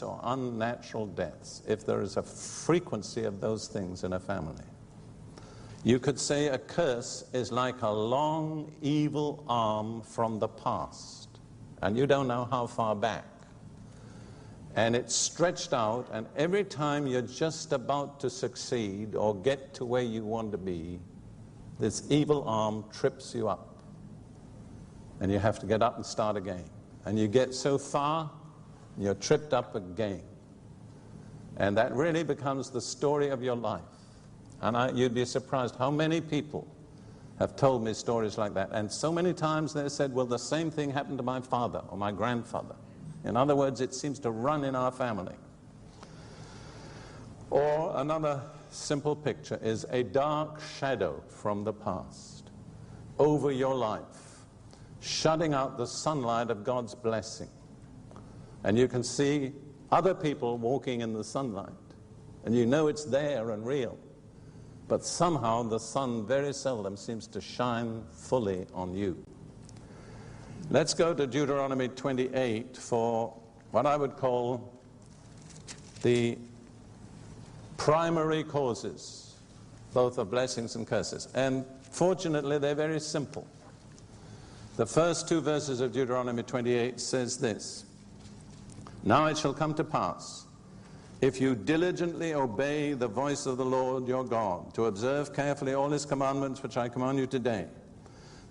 or unnatural deaths, if there is a frequency of those things in a family, you could say a curse is like a long evil arm from the past, and you don't know how far back. And it's stretched out, and every time you're just about to succeed or get to where you want to be, this evil arm trips you up. And you have to get up and start again. And you get so far, you're tripped up again. And that really becomes the story of your life. And you'd be surprised how many people have told me stories like that. And so many times they said, well, the same thing happened to my father or my grandfather. In other words, it seems to run in our family. Or another simple picture is a dark shadow from the past over your life, shutting out the sunlight of God's blessing. And you can see other people walking in the sunlight, and you know it's there and real. But somehow the sun very seldom seems to shine fully on you. Let's go to Deuteronomy 28 for what I would call the primary causes, both of blessings and curses. And fortunately, they're very simple. The first two verses of Deuteronomy 28 says this: "Now it shall come to pass, if you diligently obey the voice of the Lord your God, to observe carefully all his commandments which I command you today,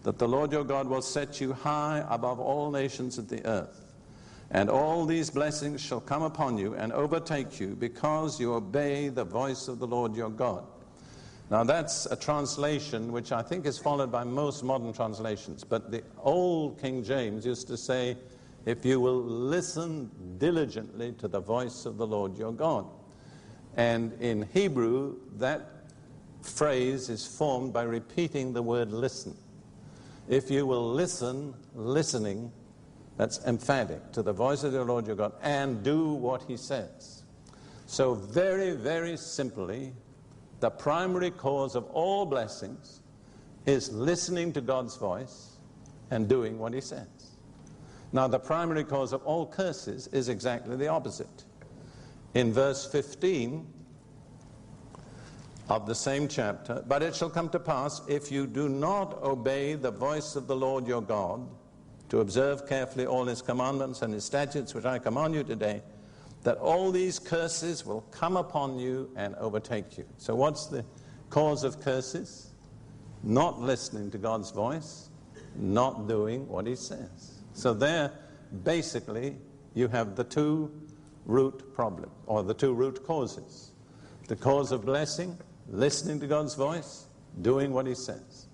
that the Lord your God will set you high above all nations of the earth. And all these blessings shall come upon you and overtake you, because you obey the voice of the Lord your God." Now that's a translation which I think is followed by most modern translations. But the old King James used to say, if you will listen diligently to the voice of the Lord your God. And in Hebrew, that phrase is formed by repeating the word listen. If you will listen, listening, that's emphatic, to the voice of the Lord your God, and do what he says. So very, very simply, the primary cause of all blessings is listening to God's voice and doing what he says. Now, the primary cause of all curses is exactly the opposite. In verse 15 of the same chapter, "But it shall come to pass, if you do not obey the voice of the Lord your God, to observe carefully all his commandments and his statutes which I command you today, that all these curses will come upon you and overtake you." So what's the cause of curses? Not listening to God's voice, not doing what he says. So there, basically, you have the two root problems, or the two root causes. The cause of blessing, listening to God's voice, doing what he says.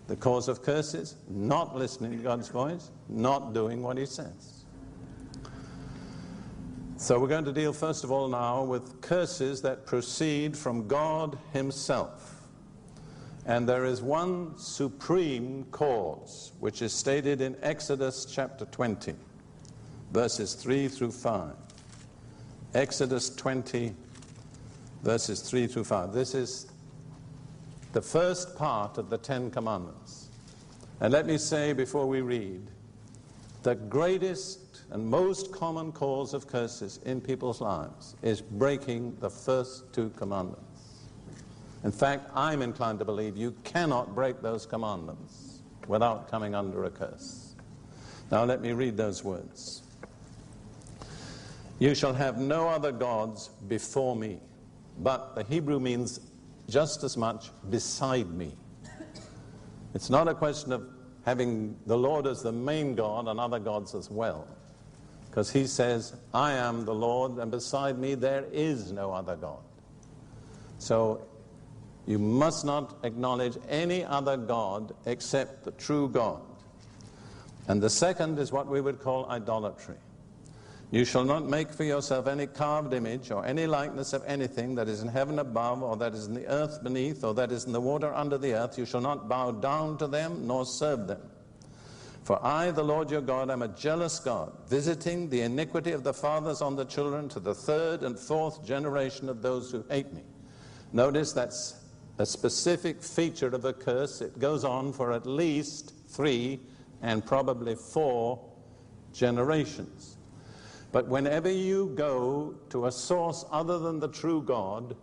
The cause of curses, not listening to God's voice, not doing what he says. So we're going to deal first of all now with curses that proceed from God himself. And there is one supreme cause, which is stated in Exodus chapter 20, verses 3 through 5. Exodus 20, verses 3 through 5. This is the first part of the Ten Commandments. And let me say before we read, the greatest and most common cause of curses in people's lives is breaking the first two commandments. In fact, I'm inclined to believe you cannot break those commandments without coming under a curse. Now let me read those words. "You shall have no other gods before me." But the Hebrew means just as much beside me. It's not a question of having the Lord as the main God and other gods as well. Because he says, "I am the Lord, and beside me there is no other God." So you must not acknowledge any other God except the true God. And the second is what we would call idolatry. "You shall not make for yourself any carved image or any likeness of anything that is in heaven above, or that is in the earth beneath, or that is in the water under the earth. You shall not bow down to them nor serve them. For I, the Lord your God, am a jealous God, visiting the iniquity of the fathers on the children to the third and fourth generation of those who hate me." Notice that's a specific feature of a curse. It goes on for at least 3 and probably 4 generations. But whenever you go to a source other than the true God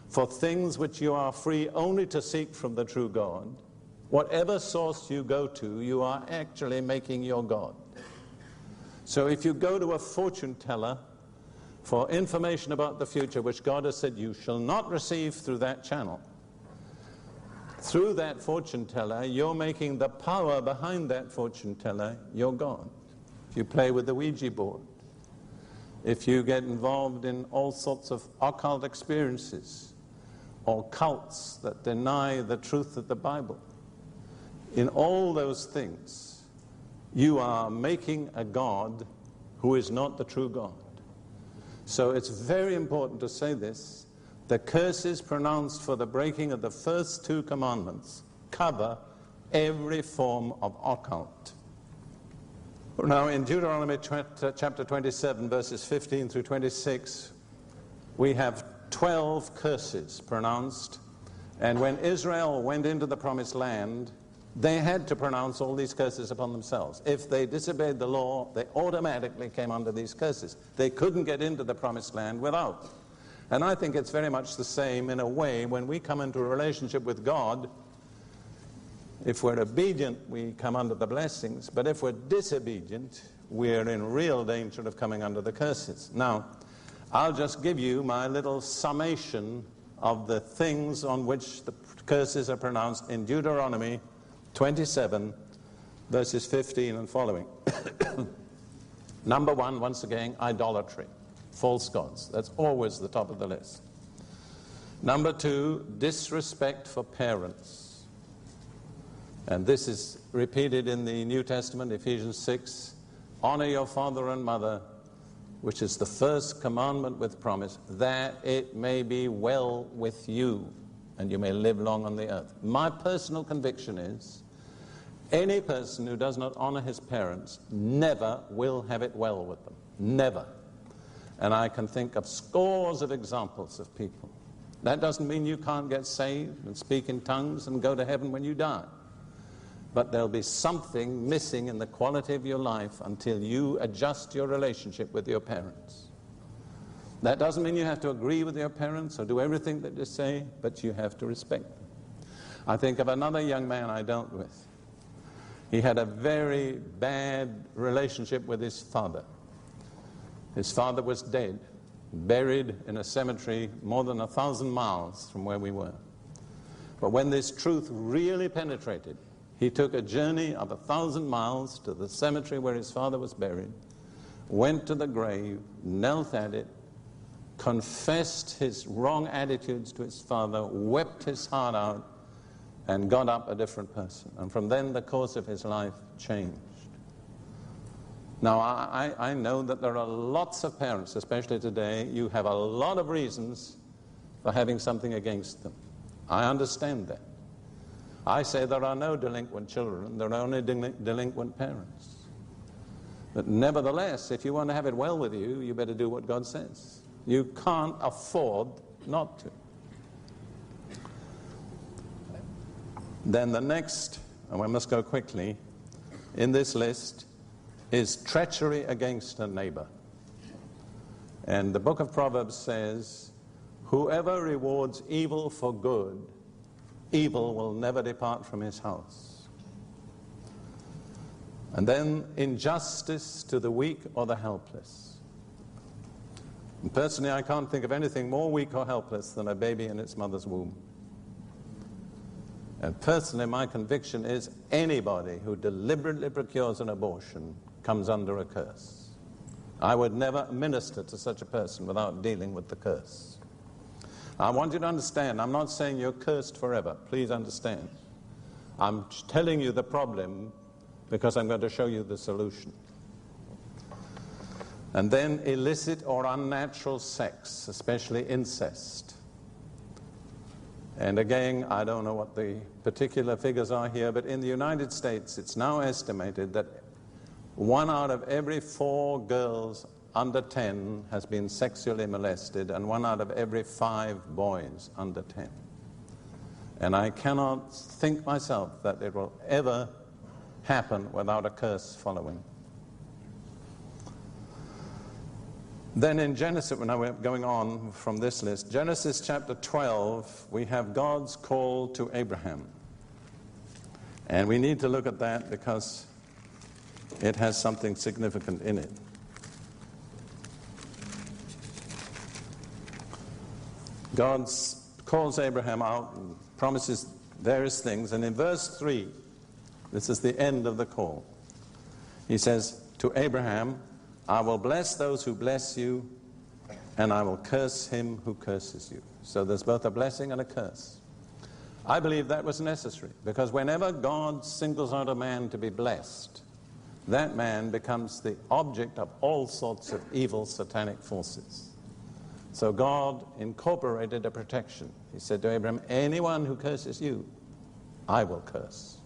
for things which you are free only to seek from the true God, whatever source you go to, you are actually making your God. So if you go to a fortune teller for information about the future, which God has said you shall not receive through that channel, through that fortune teller, you're making the power behind that fortune teller your God. If you play with the Ouija board, if you get involved in all sorts of occult experiences or cults that deny the truth of the Bible, in all those things, you are making a God who is not the true God. So it's very important to say this. The curses pronounced for the breaking of the first two commandments cover every form of occult. Now, in Deuteronomy chapter 27, verses 15 through 26, we have 12 curses pronounced. And when Israel went into the promised land, they had to pronounce all these curses upon themselves. If they disobeyed the law, they automatically came under these curses. They couldn't get into the promised land without. And I think it's very much the same in a way when we come into a relationship with God. If we're obedient, we come under the blessings. But if we're disobedient, we're in real danger of coming under the curses. Now, I'll just give you my little summation of the things on which the curses are pronounced in Deuteronomy 27, verses 15 and following. Number one, once again, idolatry, false gods. That's always the top of the list. Number two, disrespect for parents. And this is repeated in the New Testament, Ephesians 6. Honor your father and mother, which is the first commandment with promise, that it may be well with you and you may live long on the earth. My personal conviction is any person who does not honor his parents never will have it well with them. Never. And I can think of scores of examples of people. That doesn't mean you can't get saved and speak in tongues and go to heaven when you die. But there'll be something missing in the quality of your life until you adjust your relationship with your parents. That doesn't mean you have to agree with your parents or do everything that they say, but you have to respect them. I think of another young man I dealt with. He had a very bad relationship with his father. His father was dead, buried in a cemetery more than 1,000 miles from where we were. But when this truth really penetrated, he took a journey of 1,000 miles to the cemetery where his father was buried, went to the grave, knelt at it, confessed his wrong attitudes to his father, wept his heart out, and got up a different person. And from then, the course of his life changed. Now, I know that there are lots of parents, especially today, you have a lot of reasons for having something against them. I understand that. I say there are no delinquent children, there are only delinquent parents. But nevertheless, if you want to have it well with you, you better do what God says. You can't afford not to. Then the next, and we must go quickly, in this list is treachery against a neighbor. And the book of Proverbs says, whoever rewards evil for good, evil will never depart from his house. And then injustice to the weak or the helpless. And personally, I can't think of anything more weak or helpless than a baby in its mother's womb. And personally, my conviction is anybody who deliberately procures an abortion comes under a curse. I would never minister to such a person without dealing with the curse. I want you to understand, I'm not saying you're cursed forever. Please understand. I'm telling you the problem because I'm going to show you the solution. And then illicit or unnatural sex, especially incest. And again, I don't know what the particular figures are here, but in the United States, it's now estimated that 1 out of every 4 girls under 10 has been sexually molested, and 1 out of every 5 boys under 10. And I cannot think myself that it will ever happen without a curse following. Then in Genesis, now we're going on from this list, Genesis chapter 12, we have God's call to Abraham. And we need to look at that because it has something significant in it. God calls Abraham out and promises various things. And in verse 3, this is the end of the call. He says to Abraham, I will bless those who bless you, and I will curse him who curses you. So there's both a blessing and a curse. I believe that was necessary, because whenever God singles out a man to be blessed, that man becomes the object of all sorts of evil satanic forces. So God incorporated a protection. He said to Abraham, anyone who curses you, I will curse.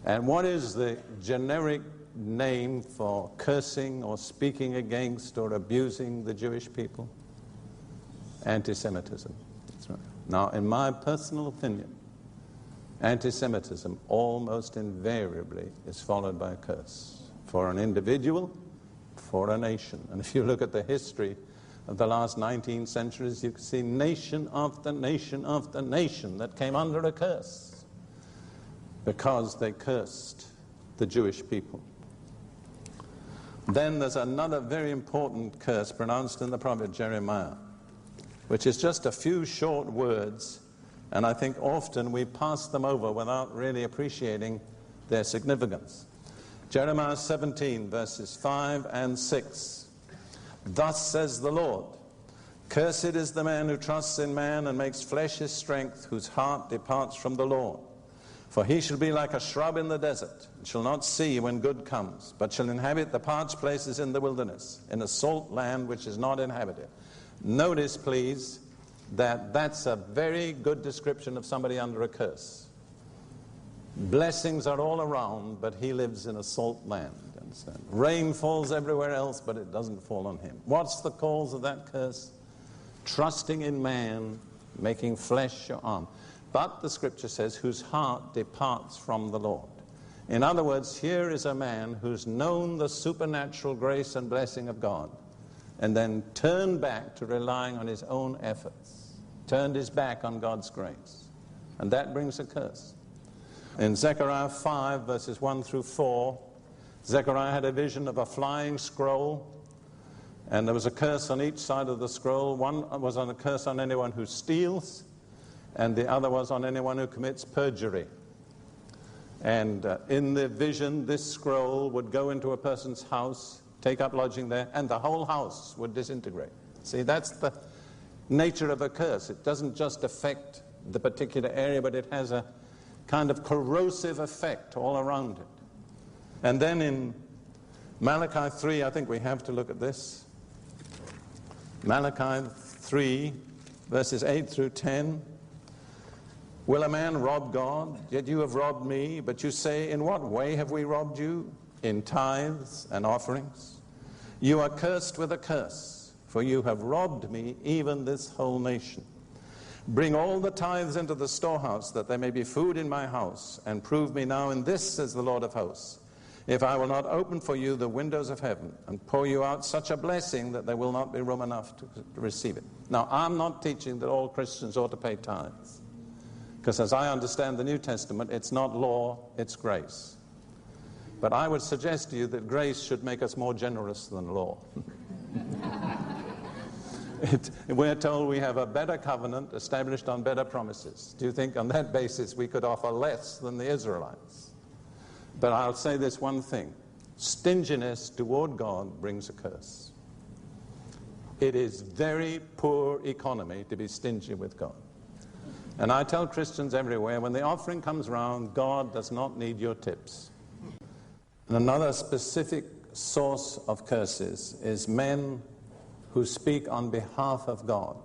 And what is the generic name for cursing or speaking against or abusing the Jewish people? Anti-Semitism. That's right. Now, in my personal opinion, anti-Semitism almost invariably is followed by a curse for an individual, for a nation. And if you look at the history of the last 19 centuries, you can see nation after nation after nation that came under a curse because they cursed the Jewish people. Then there's another very important curse pronounced in the prophet Jeremiah, which is just a few short words, and I think often we pass them over without really appreciating their significance. Jeremiah 17, verses 5 and 6. Thus says the Lord, cursed is the man who trusts in man and makes flesh his strength, whose heart departs from the Lord. For he shall be like a shrub in the desert, and shall not see when good comes, but shall inhabit the parched places in the wilderness, in a salt land which is not inhabited. Notice, please, that that's a very good description of somebody under a curse. Blessings are all around, but he lives in a salt land. Understand? Rain falls everywhere else, but it doesn't fall on him. What's the cause of that curse? Trusting in man, making flesh your arm. But the scripture says, whose heart departs from the Lord. In other words, here is a man who's known the supernatural grace and blessing of God, and then turned back to relying on his own efforts, turned his back on God's grace. And that brings a curse. In Zechariah 5, verses 1 through 4, Zechariah had a vision of a flying scroll, and there was a curse on each side of the scroll. One was on a curse on anyone who steals, and the other was on anyone who commits perjury. And in the vision, this scroll would go into a person's house, take up lodging there, and the whole house would disintegrate. See, that's the nature of a curse. It doesn't just affect the particular area, but it has a kind of corrosive effect all around it. And then in Malachi 3, I think we have to look at this. Malachi 3, verses 8 through 10. Will a man rob God? Yet you have robbed me. But you say, in what way have we robbed you? In tithes and offerings. You are cursed with a curse, for you have robbed me, even this whole nation. Bring all the tithes into the storehouse, that there may be food in my house, and prove me now in this, says the Lord of hosts, if I will not open for you the windows of heaven, and pour you out such a blessing that there will not be room enough to receive it. Now, I'm not teaching that all Christians ought to pay tithes, because as I understand the New Testament, it's not law, it's grace. But I would suggest to you that grace should make us more generous than law. We're told we have a better covenant established on better promises. Do you think on that basis we could offer less than the Israelites? But I'll say this one thing. Stinginess toward God brings a curse. It is very poor economy to be stingy with God. And I tell Christians everywhere, when the offering comes round, God does not need your tips. And another specific source of curses is men who speak on behalf of God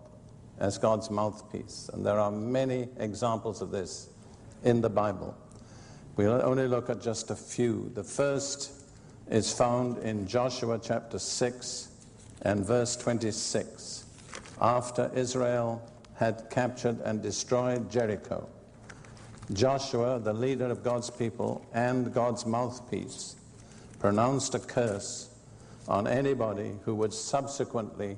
as God's mouthpiece. And there are many examples of this in the Bible. We'll only look at just a few. The first is found in Joshua chapter 6 and verse 26. After Israel had captured and destroyed Jericho, Joshua, the leader of God's people and God's mouthpiece, pronounced a curse on anybody who would subsequently